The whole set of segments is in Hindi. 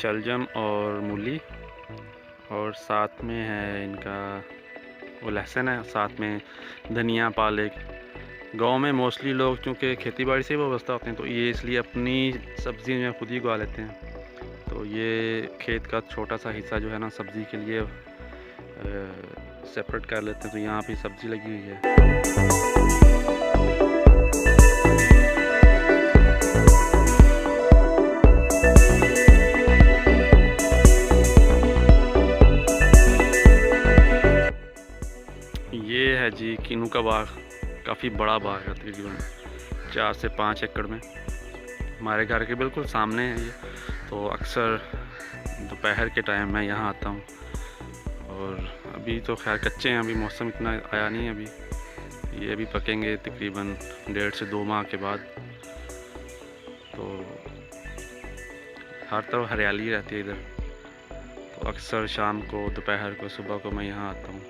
शलजम और मूली, और साथ में है इनका वो लहसुन है, साथ में धनिया पालक। गांव में मोस्टली लोग चूँकि खेती बाड़ी से वाबस्ता होते हैं तो ये इसलिए अपनी सब्ज़ी में खुद ही उगा लेते हैं। तो ये खेत का छोटा सा हिस्सा जो है ना सब्ज़ी के लिए सेपरेट कर लेते हैं। तो यहाँ पे सब्ज़ी लगी हुई है। ये है जी किन्नू का बाग, काफ़ी बड़ा बाग है, तकरीबन 4 से 5 एकड़ में। हमारे घर के बिल्कुल सामने है ये। तो अक्सर दोपहर के टाइम मैं यहाँ आता हूँ। और अभी तो खैर कच्चे हैं, अभी मौसम इतना आया नहीं है अभी। ये अभी पकेंगे तकरीबन 1.5 से 2 माह के बाद। तो हर तरफ हरियाली रहती है इधर। तो अक्सर शाम को, दोपहर को, सुबह को मैं यहाँ आता हूँ।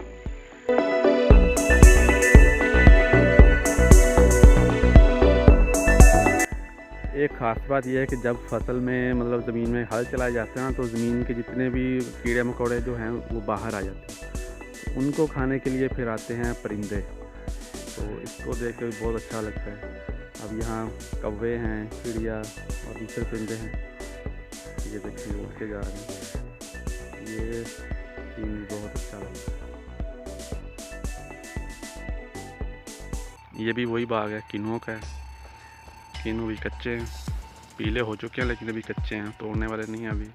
एक ख़ास बात यह है कि जब फसल में मतलब ज़मीन में हल चलाए जाते हैं ना, तो ज़मीन के जितने भी कीड़े मकोड़े जो हैं वो बाहर आ जाते हैं। उनको खाने के लिए फिर आते हैं परिंदे। तो इसको देख कर बहुत अच्छा लगता है। अब यहाँ कौवे हैं, चिड़िया और दूसरे परिंदे हैं। ये देखिए उड़ के जा रहे हैं। ये सीन बहुत अच्छा लगता है। ये भी वही बाग है, किन्नुओं का है। किन्नू भी कच्चे हैं, पीले हो चुके हैं लेकिन अभी कच्चे हैं, तोड़ने वाले नहीं हैं अभी।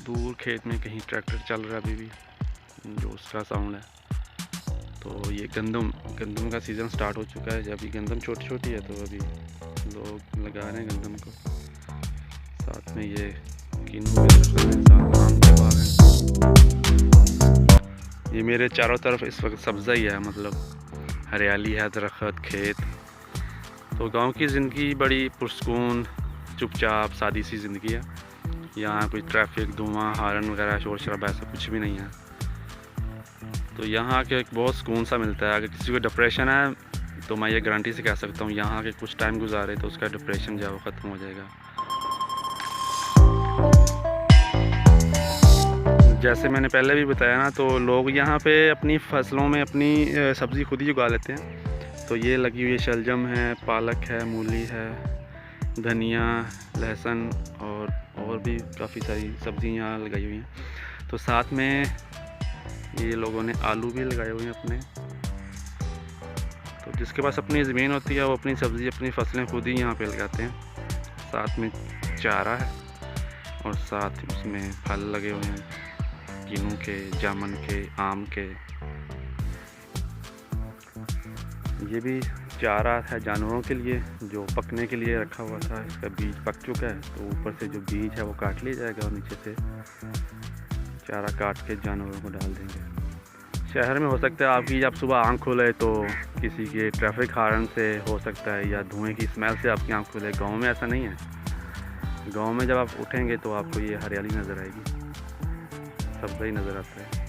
दूर खेत में कहीं ट्रैक्टर चल रहा है अभी भी, जो उसका साउंड है। तो ये गंदम का सीज़न स्टार्ट हो चुका है। जब अभी गंदम छोटी छोटी है तो अभी लोग लगा रहे हैं गंदम को। साथ में ये किन्नू के दरख्त हैं, साथ आम के बाग हैं। ये मेरे चारों तरफ इस वक्त सब्ज़ा ही है, मतलब हरियाली है, दरख्त, खेत। तो गांव की ज़िंदगी बड़ी पुरसकून, चुपचाप, सादी सी ज़िंदगी है। यहाँ कोई ट्रैफिक, धुआं, हार्न वगैरह, शोर शराबा ऐसा कुछ भी नहीं है। तो यहाँ के एक बहुत सुकून सा मिलता है। अगर किसी को डिप्रेशन है तो मैं ये गारंटी से कह सकता हूँ, यहाँ के कुछ टाइम गुजारे तो उसका डिप्रेशन जो है वो ख़त्म हो जाएगा। जैसे मैंने पहले भी बताया ना, तो लोग यहाँ पे अपनी फसलों में अपनी सब्ज़ी खुद ही उगा लेते हैं। तो ये लगी हुई शलजम है, पालक है, मूली है, धनिया, लहसुन और भी काफ़ी सारी सब्ज़ियाँ यहाँ लगाई हुई हैं। तो साथ में ये लोगों ने आलू भी लगाए हुए हैं अपने। तो जिसके पास अपनी ज़मीन होती है वो अपनी सब्ज़ी, अपनी फसलें खुद ही यहाँ पे लगाते हैं। साथ में चारा है और साथ उसमें फल लगे हुए हैं, किन्नू के, जामुन के, आम के। ये भी चारा है जानवरों के लिए, जो पकने के लिए रखा हुआ था। इसका बीज पक चुका है, तो ऊपर से जो बीज है वो काट लिया जाएगा और नीचे से चारा काट के जानवरों को डाल देंगे। शहर में हो सकता है आपकी जब सुबह आँख खुले तो किसी के ट्रैफिक हार्न से हो सकता है, या धुएं की स्मेल से आपकी आँख खुले। गाँव में ऐसा नहीं है। गाँव में जब आप उठेंगे तो आपको ये हरियाली नज़र आएगी, सब्ज़ा ही नज़र आता है।